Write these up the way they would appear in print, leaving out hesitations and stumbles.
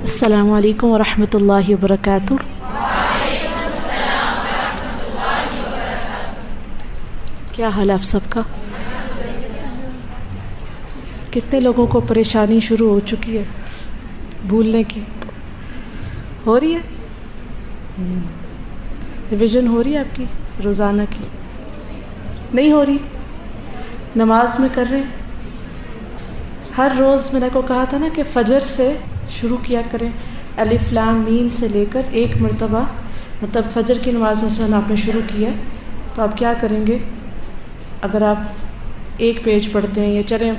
अस्सलामु अलैकुम वरहमतुल्लाहि वबरकातुह। क्या हाल है आप सबका? कितने लोगों को परेशानी शुरू हो चुकी है भूलने की? हो रही है? रिविज़न हो रही है आपकी रोज़ाना की? नहीं हो रही? नमाज में कर रहे हैं? हर रोज़ मैंने को कहा था ना कि फ़जर से शुरू किया करें, अलिफ लाम मीम से लेकर एक मरतबा, मतलब फ़जर की नमाज़ मसलन आपने शुरू किया तो आप क्या करेंगे, अगर आप एक पेज पढ़ते हैं या चलें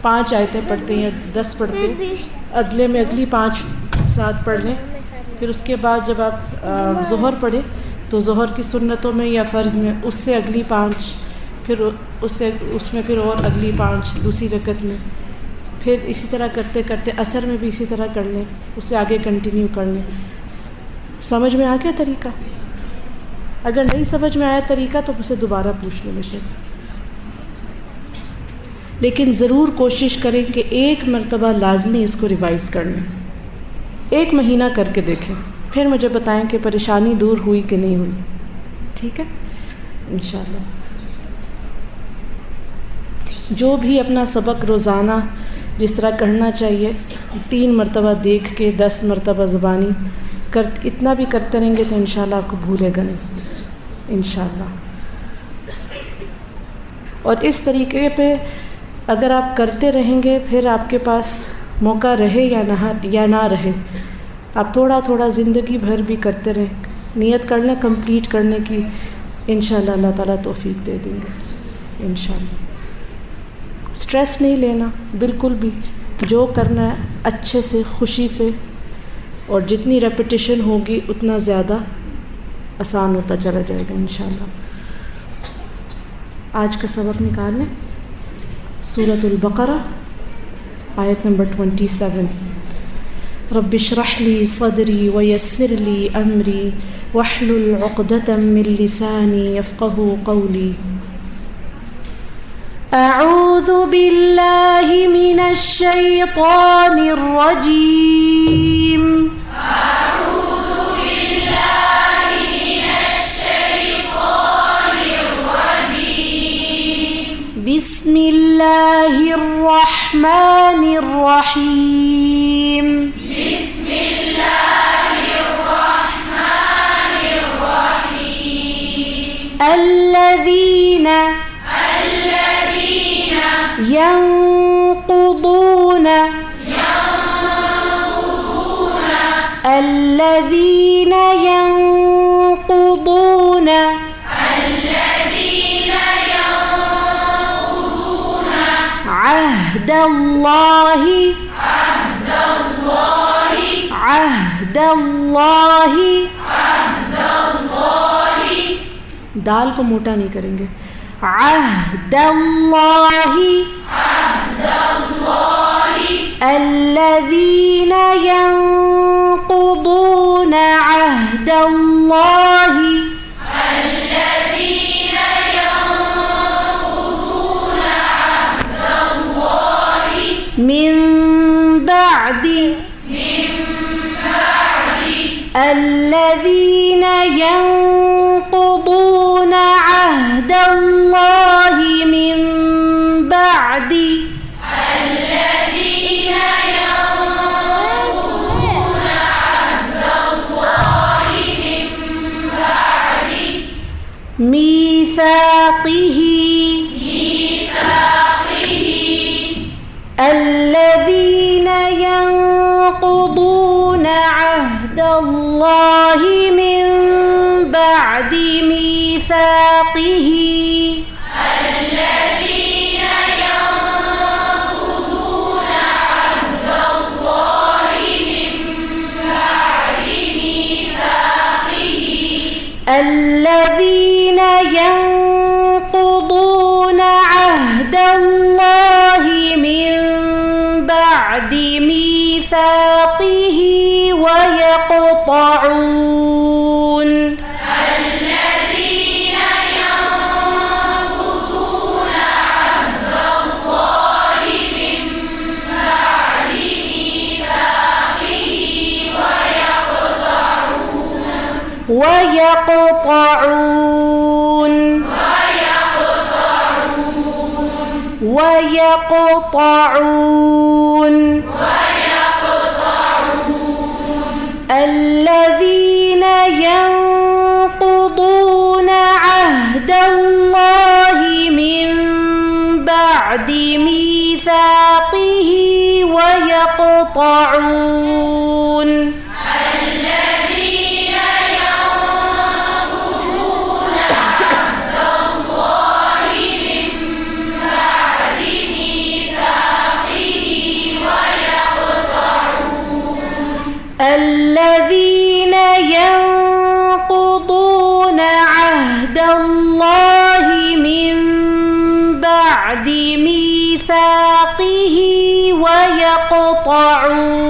5 आयतें पढ़ते हैं या 10 पढ़ते हैं, अगले में अगली 5-7 पढ़ लें। फिर उसके बाद जब आप ज़ोहर पढ़े तो ज़ोहर की सुन्नतों में या फ़र्ज़ में उससे अगली 5, फिर उसमें फिर और अगली 5 दूसरी रकत में, फिर इसी तरह करते करते असर में भी इसी तरह कर लें, उससे आगे कंटिन्यू कर लें। समझ में आ गया तरीका? अगर नहीं समझ में आया तरीका तो मुझसे दोबारा पूछ लें बेशक, लेकिन ज़रूर कोशिश करें कि एक मरतबा लाजमी इसको रिवाइज़ कर लें। 1 महीना करके देखें, फिर मुझे बताएं कि परेशानी दूर हुई कि नहीं हुई। ठीक है इंशाअल्लाह। जो भी अपना सबक रोज़ाना जिस तरह करना चाहिए, 3 मरतबा देख के 10 मरतबा ज़बानी कर, इतना भी करते रहेंगे तो इंशाअल्लाह आपको भूलेगा नहीं इंशाअल्लाह। और इस तरीके पे अगर आप करते रहेंगे, फिर आपके पास मौका रहे या ना रहे, आप थोड़ा थोड़ा ज़िंदगी भर भी करते रहें, नियत कर लें कंप्लीट करने की, इंशाअल्लाह अल्लाह ताला तौफीक दे देंगे इंशाअल्लाह। स्ट्रेस नहीं लेना बिल्कुल भी, जो करना है अच्छे से खुशी से, और जितनी रेपिटेशन होगी उतना ज़्यादा आसान होता चला जाएगा इंशाअल्लाह। आज का सबक निकाल लें, सूरतुल बक़रा आयत नंबर 27। रब्बिश्रह ली सदरी व यस्सिर ली अमरी वहलुल उक़दतम मिन लिसानी यफ़क़हू क़ौली। अऊज़ु बिल्लाहि मिनश शैतानिर रजीम। अऊज़ु बिल्लाहि मिनश शैतानिर रजीम। बिस्मिल्लाहिर रहमानिर रहीम। बिस्मिल्लाहिर रहमानिर रहीम। अल्लज़ीना यंक़ुदून अल्लज़ीना यंक़ुदून अहदल्लाहि दाल को मोटा नहीं करेंगे, अहदल्लाहि अल्लज़ीना यंक़ुदून अहदल्लाहि मिन बअदि الذين ينقضون عهد الله من بعد ميثاقه الذين ينقضون عهد الله من بعد ميثاقه الذين ينقضون عهد الله من بعد ميثاقه ويقطعون ويقطعون الذين ينقضون عهد الله من بعد ميثاقه ويقطعون الذين ينقضون عهد الله من بعد ميثاقه ويقطعون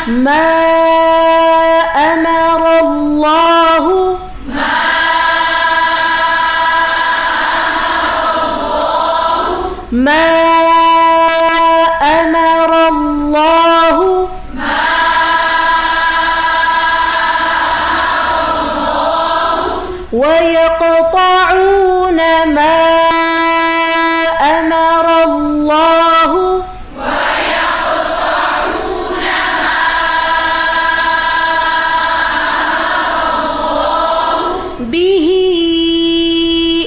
ما أمر الله ويقطعون ما أمر الله به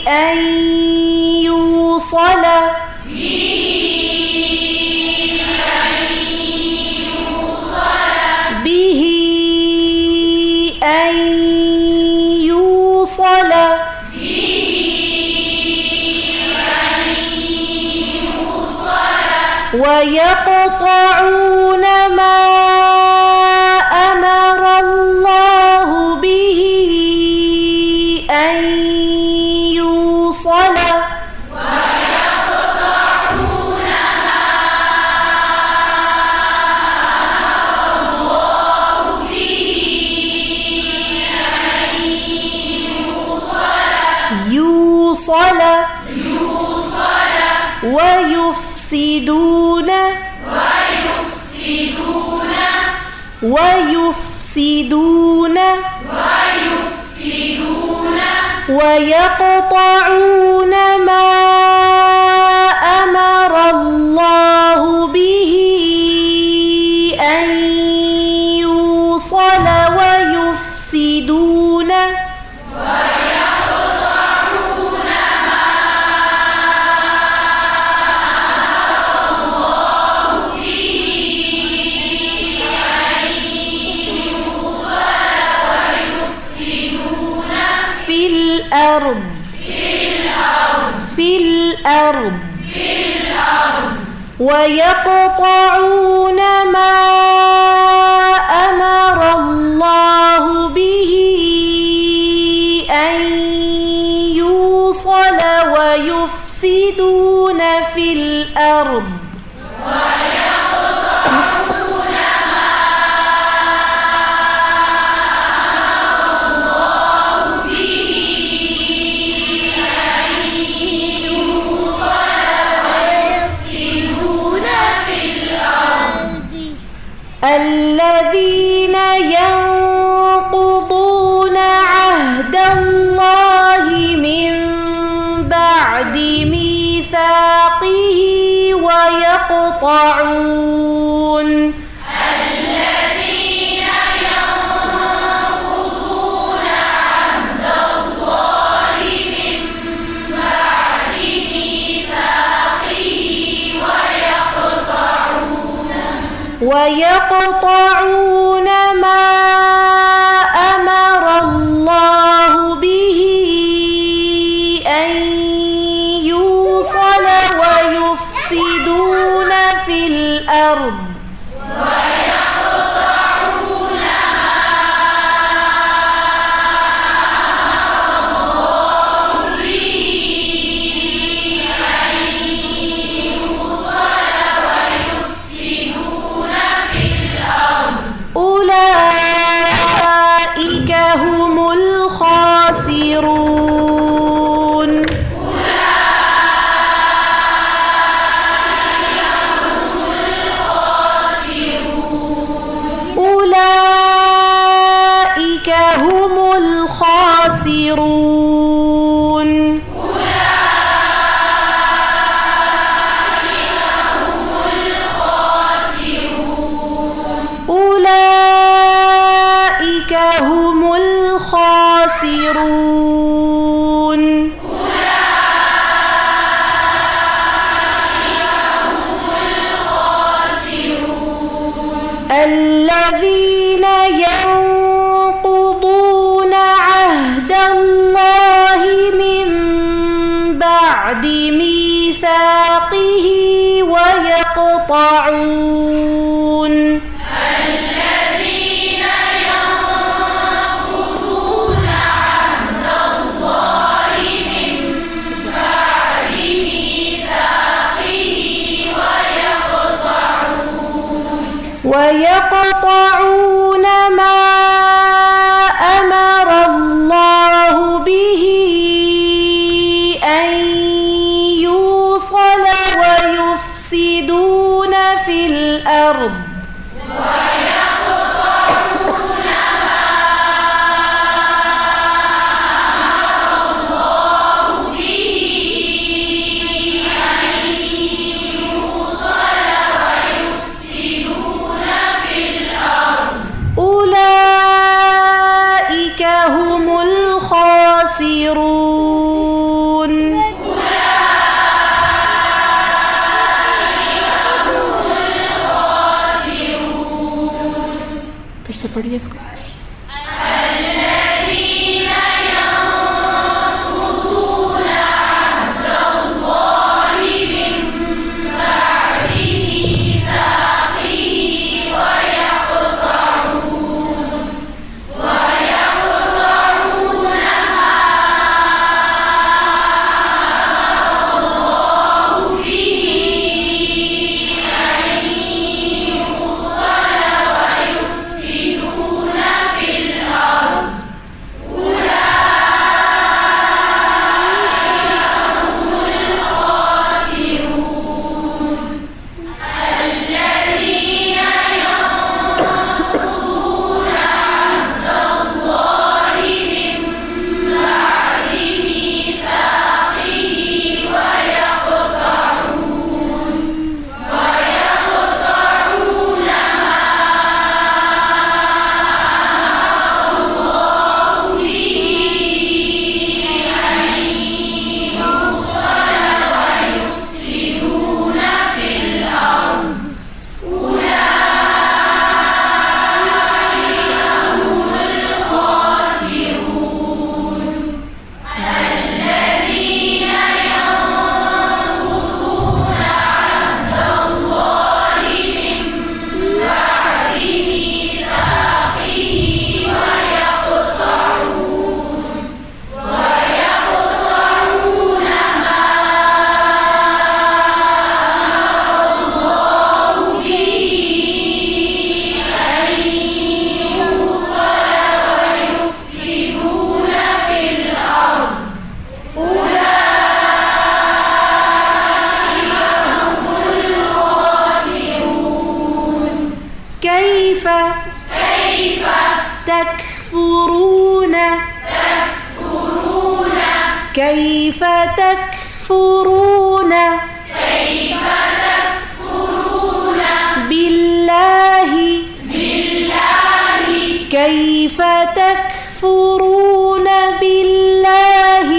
أن يوصل ويقطعون ما أمر الله به أن يوصل ويفسدون ويقطعون ما أمر الله به أن يوصل ويفسدون في الأرض ويقطعون ما أمر الله به أن يوصل ويفسدون في الأرض الذين ينقضون عهد الله من بعد ميثاقه ويقطعون ويقطعون ما أمر الله به أن يوصل ويفسدون في الأرض ساقه ويقطعون الذين ينقضون عهد الله من بعد ميثاقه ويقطعون ما أمر الله به أن يوصل ويفسدون في الأرض أولئك هم الخاسرون फिर से पढ़िए इसको الذين ينقضون عهد الله من بعد ميثاقه ويقطعون ما أمر الله به أن يوصل ويفسدون في الأرض الذين ينقضون عهد الله من بعد ميثاقه ويقطعون ما أمر الله به أن يوصل ويفسدون في الأرض الذين ينقضون عهد الله من بعد ميثاقه ويقطعون ما أمر الله به أن يوصل ويفسدون في الأرض كيف تكفرون كيف تكفرون بالله كيف تكفرون بالله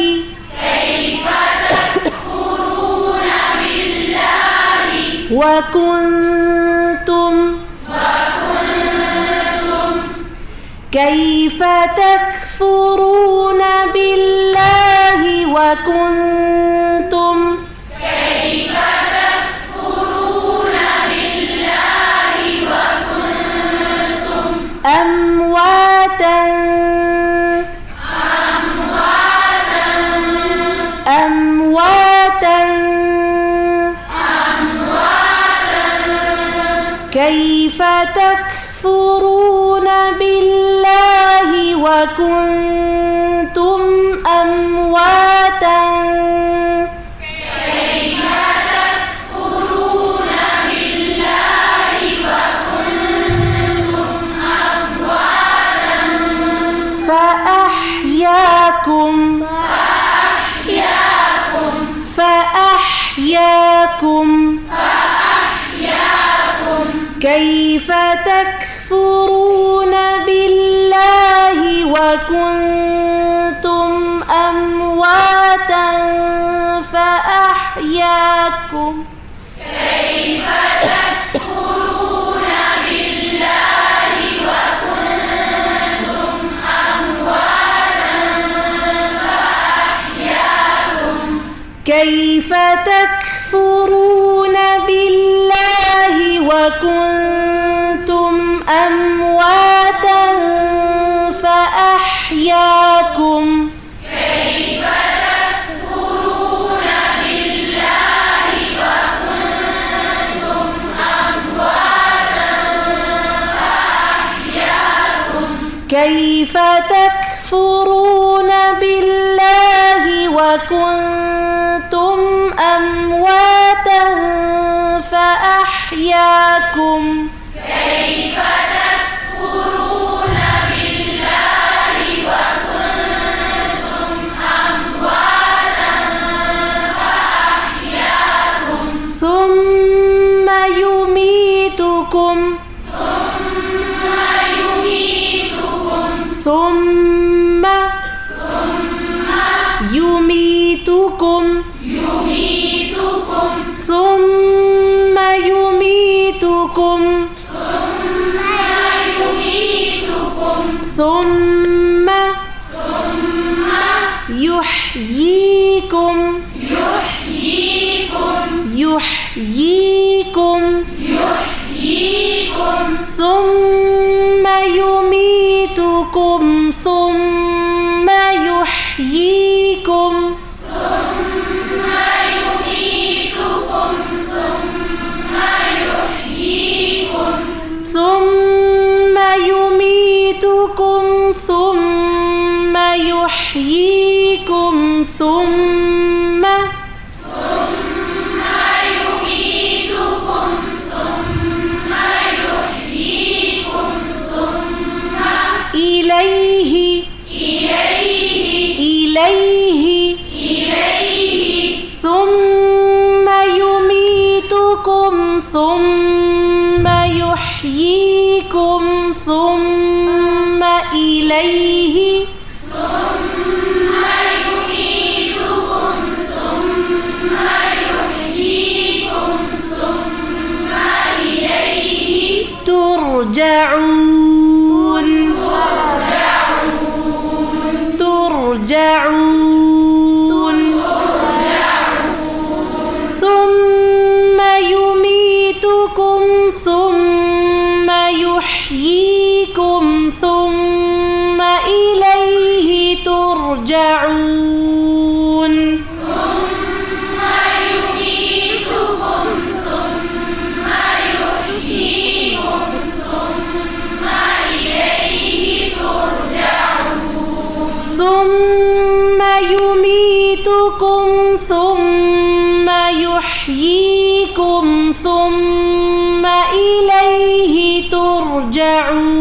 وكنتم كيف تكفرون بالله وكنتم أمواتا كيف تكفرون بالله وكنتم أمواتا فأحياكم كيف تكفرون بالله وكنتم أمواتا فأحياكم كيف تكفرون كيف تكفرون بالله وكنتم أمواتا فأحياكم كيف تكفرون بالله وكنتم أمواتا فأحياكم ثم يميتكم ثم يميتكم ثم يميتكم ثم يحييكم ثم يميتكم ثم يحييكم ثم يميتكم ثم يحييكم ثم إليه ثم يميتكم ثم يحييكم ثم إليه ترجعون ثم يميتكم ثم يحييكم ثم إليه ترجعون ثم يميتكم ثم يحييكم ثم إليه ترجعون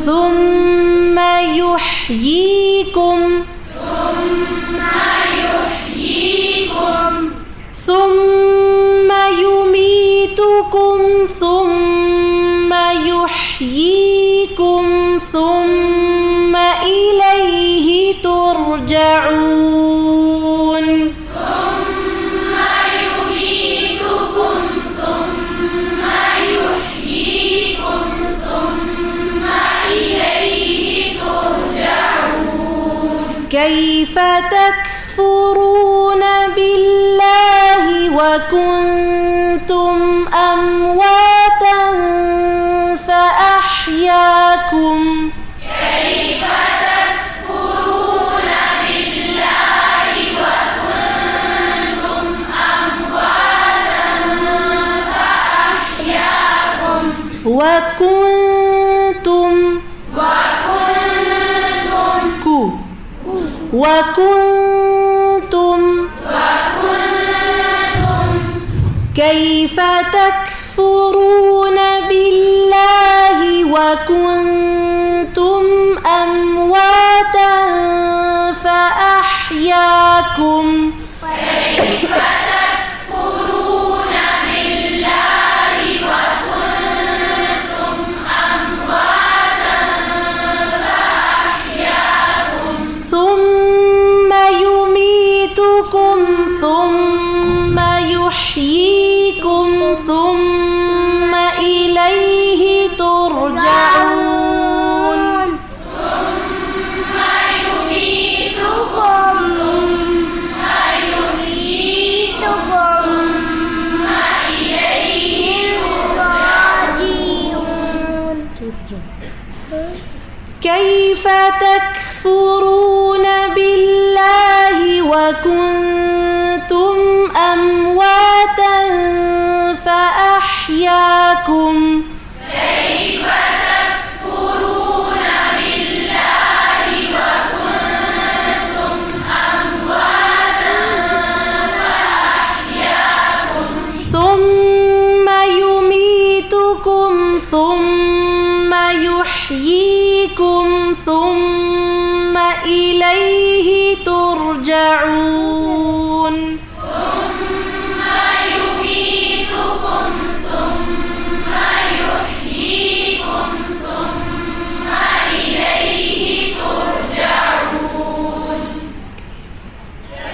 ثم يحييكم ثم يميتكم ثم يحييكم ثم إليه ترجعون كيف تكفرون بالله وكنتم أمواتا فأحياكم كيف تكفرون بالله وكنتم أمواتا فأحياكم وكنتم كيف تكفرون بالله وكنتم أمواتا فأحياكم كيف تكفرون بالله وكنتم أمواتا فأحياكم ثم يميتكم ثم يحييكم ثم إليه ترجعون ثم يميتكم ثم يحييكم ثم إليه ترجعون كيف تكفرون وكنتم أمواتا فأحياكم كيف تكفرون بالله وكنتم أمواتا فأحياكم ثم يميتكم ثم يحييكم ثم إليه ترجعون ثم يميتكم ثم يحييكم ثم إليه ترجعون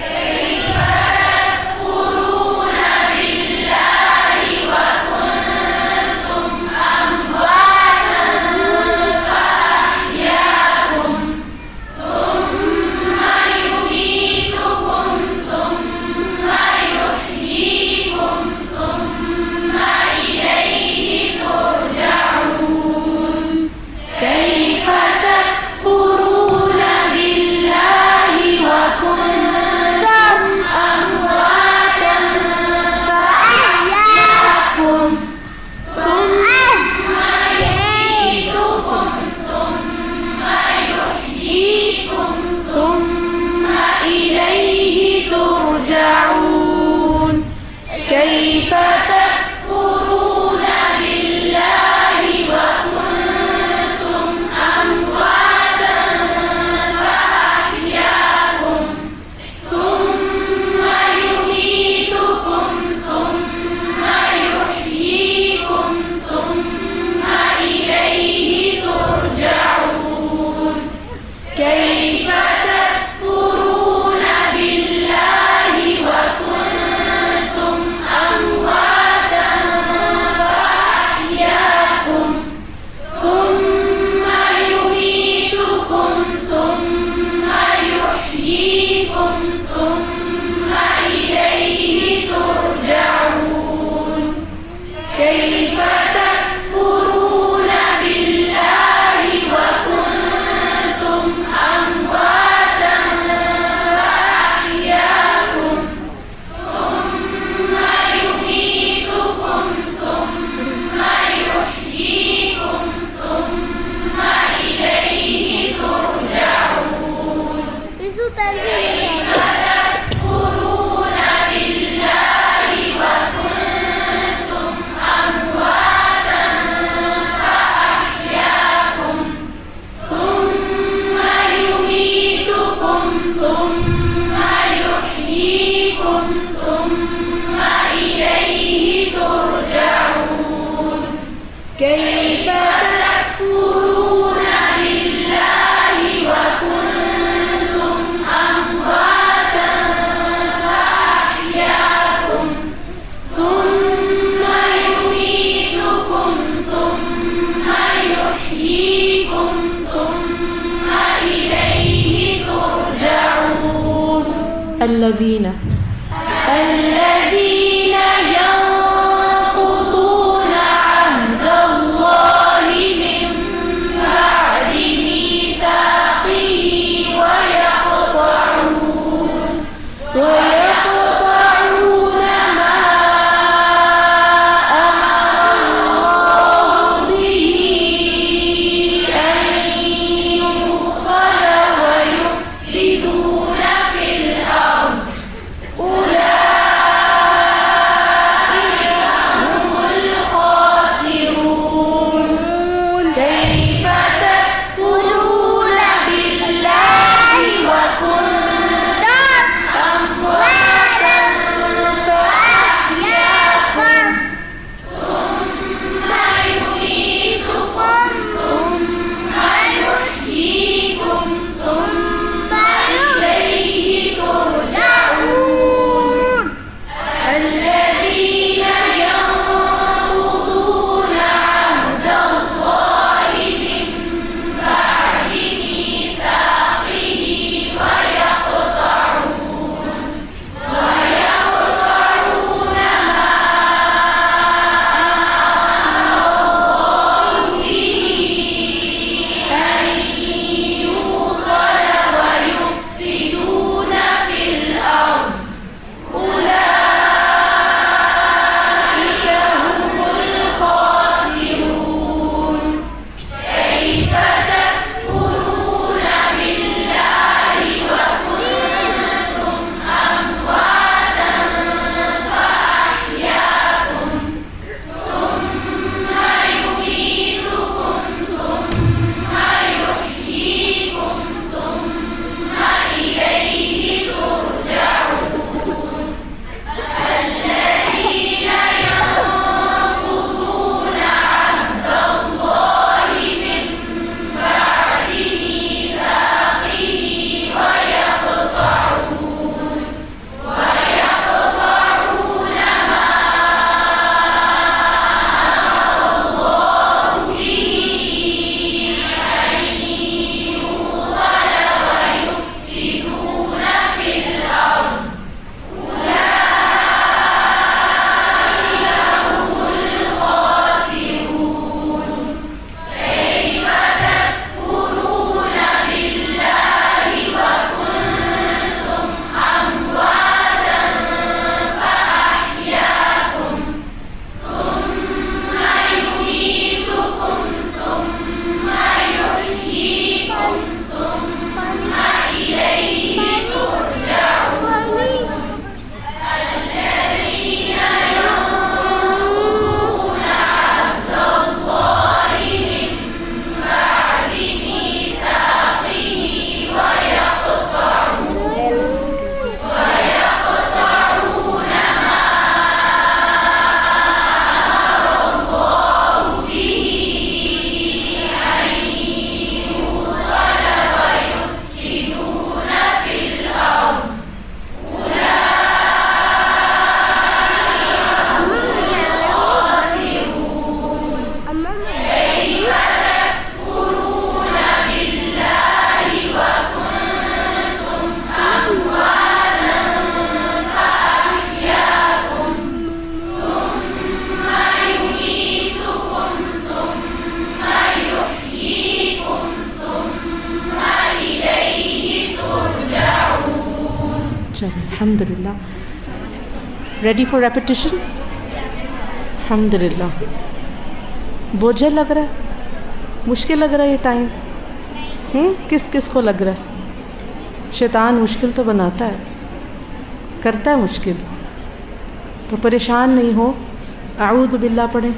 كيف تكفرون بالله وكنتم أمواتا فأحياكم ثم يميتكم ثم يحييكم ثم إليه ترجعون كيف تكفرون بالله وكنتم أمواتا فأحياكم ثم يميتكم ثم يحييكم ثم إليه ترجعون كيف تكفرون بالله وكنتم أمواتا فأحياكم ثم يميتكم ثم يحييكم ثم إليه ترجعون كيف تكفرون بالله وكنتم أمواتا فأحياكم ثم يميتكم ثم يحييكم ثم إليه ترجعون كيف تكفرون بالله وكنتم أمواتا فأحياكم ثم يميتكم ثم يحييكم ثم إليه ترجعون كيف تكفرون بالله وكنتم أمواتا فأحياكم ثم يميتكم ثم يحييكم ثم إليه ترجعون كيف تكفرون بالله وكنتم أمواتا فأحياكم ثم يميتكم ثم يحييكم ثم إليه ترجعون الذين ينقضون عهد الله من بعد ميثاقه ويقطعون ما أمر الله به أن يوصل ويفسدون في الأرض أولئك Alhamdulillah. Ready for repetition? Alhamdulillah. बोझल लग रहा है, मुश्किल लग रहा है ये टाइम? किस किस को लग रहा है? शैतान मुश्किल तो बनाता है, करता है मुश्किल, तो परेशान नहीं हो। आऊज़ु बिल्लाह पढ़ें।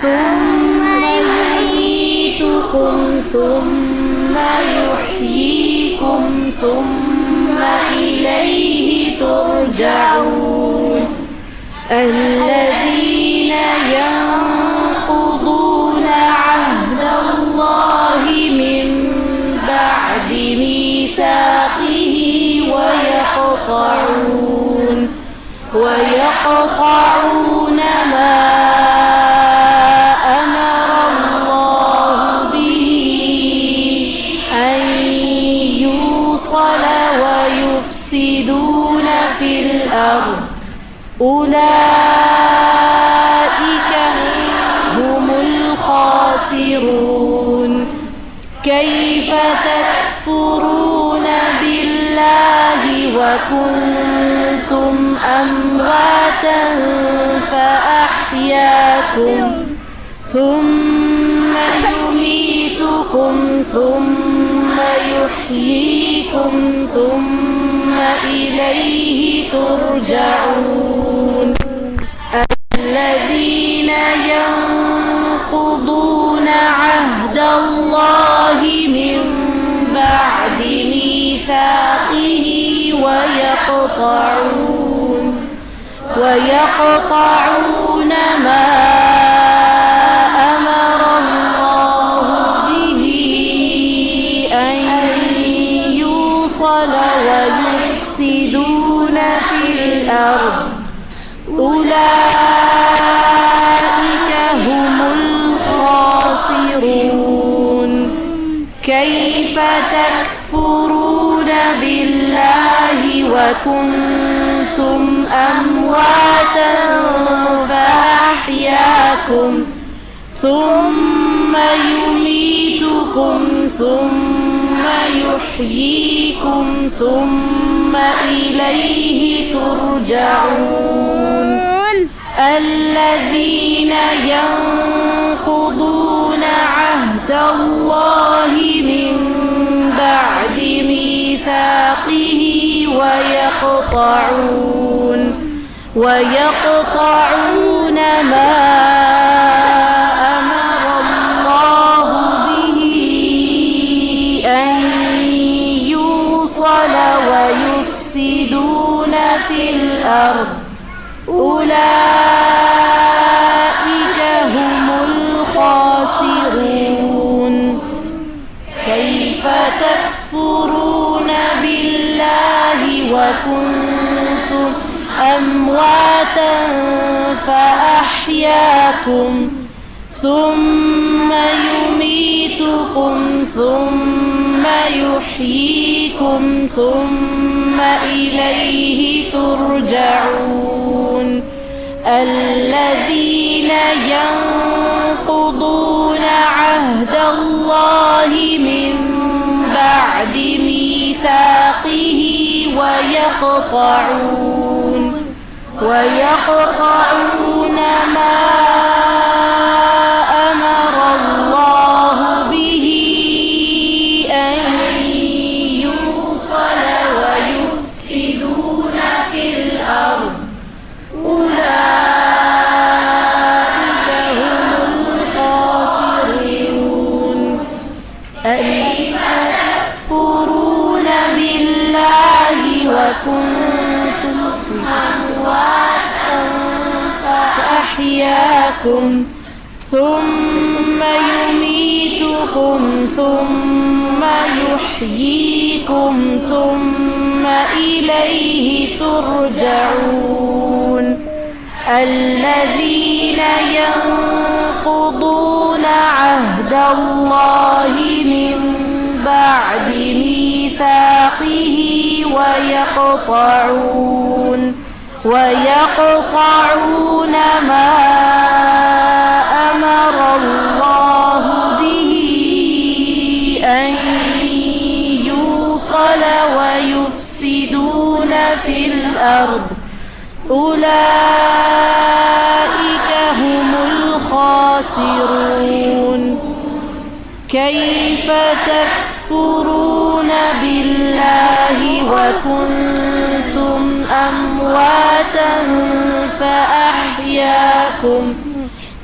ثم يميتكم ثم يحييكم ثم إليه ترجعون الذين ينقضون عهد الله من بعد ميثاقه ويقطعون ما أمر الله به أن يوصل ويفسدون في الأرض أولئك هم الخاسرون كيف تكفرون بالله وكنتم أمواتا فأحياكم ثم يميتكم ثم يحييكم ثم إليه ترجعون الذين ينقضون عهد الله من بعد ميثاقه ويقطعون ما أمر الله به أن يوصل ويفسدون في الأرض أولئك هم الخاسرون كيف تكفرون بالله وكنتم أمواتا فأحياكم ثم يميتكم ثم يحييكم ثم إليه ترجعون الذين ينقضون عهد الله من بعد ميثاقه ويقطعون ما أمر الله به أن يوصل ويفسدون في الأرض أولئك هم الخاسرون كيف تكفرون بالله وكنتم أمواتا فأحياكم ثم يميتكم ثم يحييكم ثم إليه ترجعون الذين ينقضون عهد الله من بعد ميثاقه ويقطعون ما أمر الله به أحياكم ثم يميتكم ثم يحييكم ثم إليه ترجعون الذين ينقضون عهد الله من بعد ميثاقه ويقطعون ما أمر الله به أن يوصل ويفسدون في الأرض أولئك هم الخاسرون كيف تكفرون بالله وكنتم أمواتا فأحياكم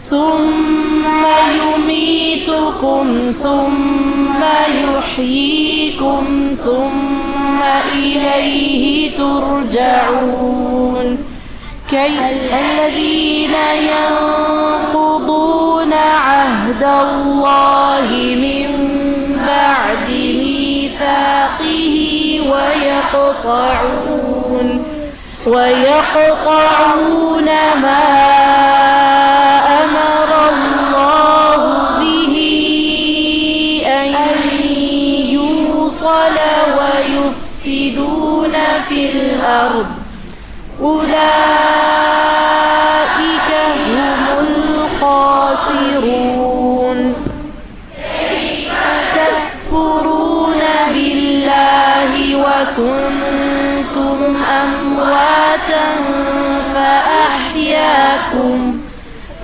ثم يميتكم ثم يحييكم ثم إليه ترجعون الذين ينقضون عهد الله من بعد ميثاقه ويقطعون ما أمر الله به أن يوصل ويفسدون في الأرض أولئك هم الخاسرون تكفرون بالله وكنتم أمواتا فأحياكم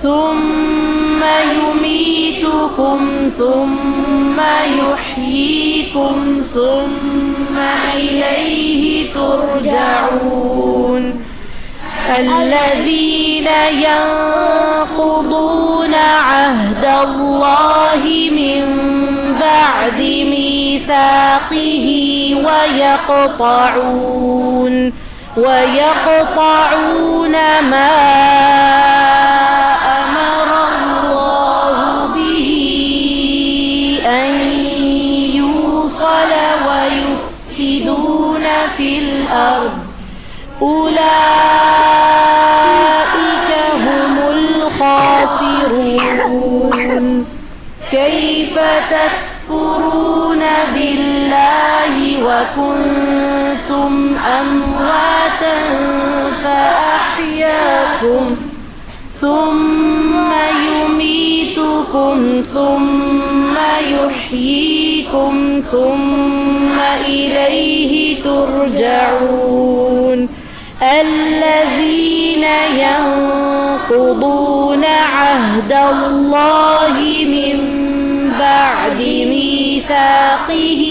ثم يميتكم ثم يحييكم ثم إليه ترجعون الذين ينقضون عهد الله من بعد ميثاقه ويقطعون ما أمر الله به أن يوصل ويفسدون في الأرض أولئك هم الخاسرون كيف تكفرون بالله وكنتم أمواتا فأحياكم ثم يميتكم ثم يحييكم ثم إليه ترجعون الذين ينقضون عهد الله من بعد ميثاقه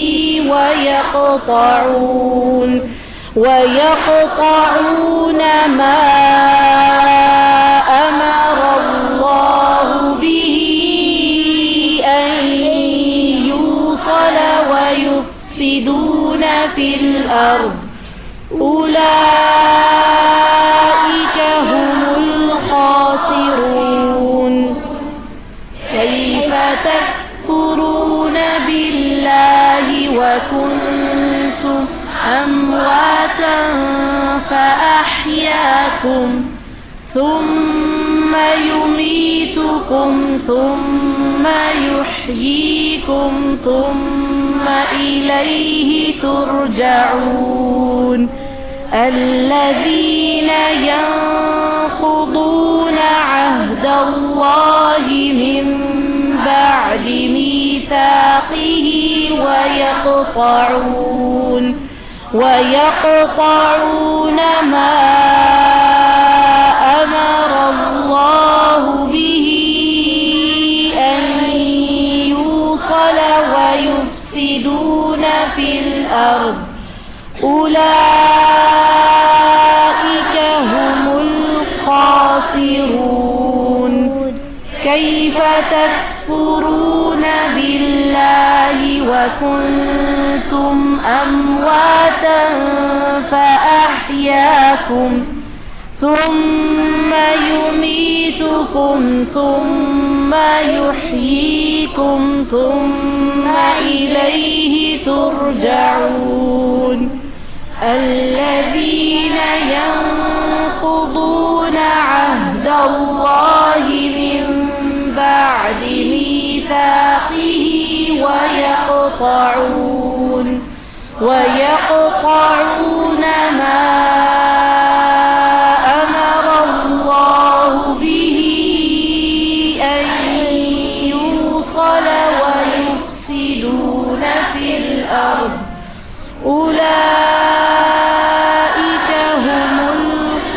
ويقطعون ما أمر الله به أن يوصل ويفسدون في الأرض أولئك هم الخاسرون كيف تكفرون بالله وكنتم أمواتا فأحياكم ثم يميتكم ثم يحييكم ثم إليه ترجعون الذين ينقضون عهد الله من بعد ميثاقه ويقطعون ما أمر الله به أن يوصل ويفسدون في الأرض أولئك هم الخاسرون كيف تكفرون بالله وكنتم أمواتا فأحياكم ثم يميتكم ثم يحييكم ثم إليه ترجعون الذين ينقضون عهد الله من بعد ميثاقه ويقطعون ما أمر الله به أن يوصل ويفسدون في الأرض أولئك هم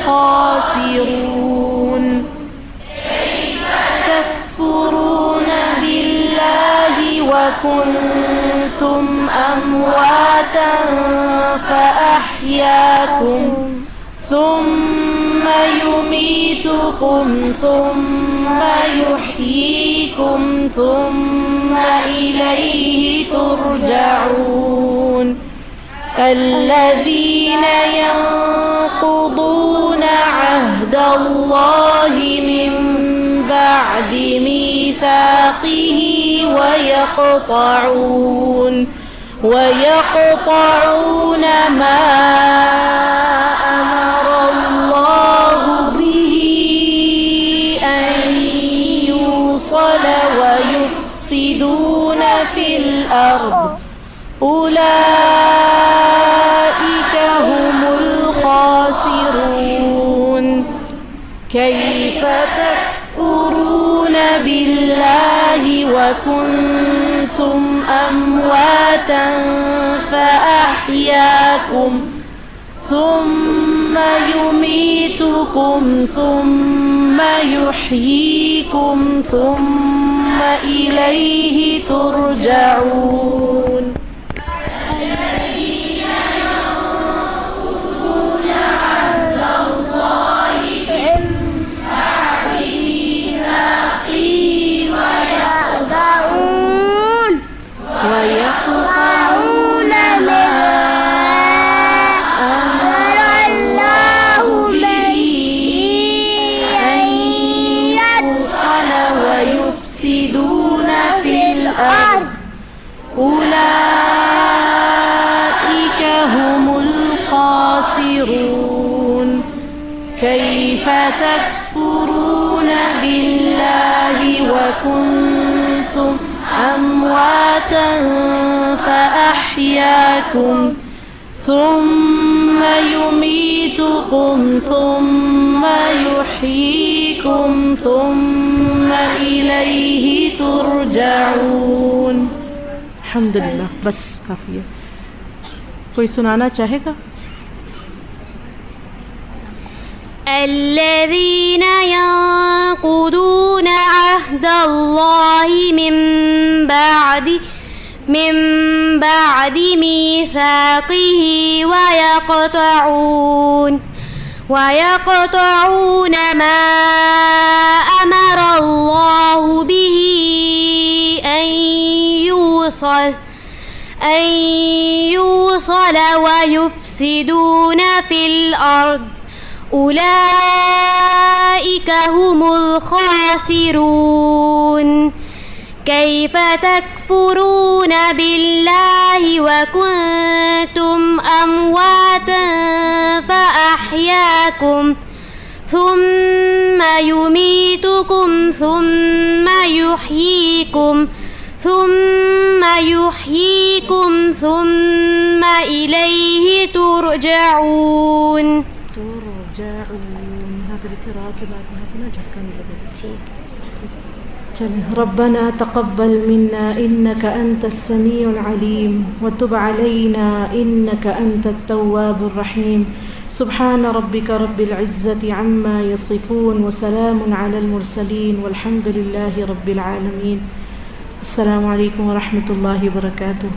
الخاسرون تكفرون بالله وكنتم أمواتا فأحياكم ثم يميتكم ثم يحييكم ثم إليه ترجعون الذين ينقضون عهد الله من بعد ميثاقه ويقطعون ما أمر الله به أن يوصل ويفسدون في الأرض أولئك هم الخاسرون كيف تكفرون بالله وكنتم أمواتا فأحياكم ثم يميتكم ثم يحييكم ثم إليه ترجعون الذين ينقضون عهد الله من بعد ميثاقه ويقطعون ما أمر الله به أن يوصل ويفسدون في الأرض أولئك هم الخاسرون كيف تكفرون بالله وكنتم أمواتا فأحياكم ثم يميتكم ثم يحييكم ثم إليه ترجعون अल्हम्दुलिल्लाह बस काफ़ी है कोई सुनाना चाहेगा الذين ينقضون عهد الله من بعد ميثاقه ويقطعون ما أمر الله به أن يوصل ويفسدون في الأرض أولئك هم الخاسرون كيف تكفرون بالله وكنتم أمواتا فأحياكم ثم يميتكم ثم يحييكم ثم إليه ترجعون هكذا قراءة بعدها جكن ربنا تقبل منا إنك أنت السميع العليم وتب علينا إنك أنت التواب الرحيم سبحان ربك رب العزة عما يصفون وسلام على المرسلين والحمد لله رب العالمين السلام عليكم ورحمة الله وبركاته.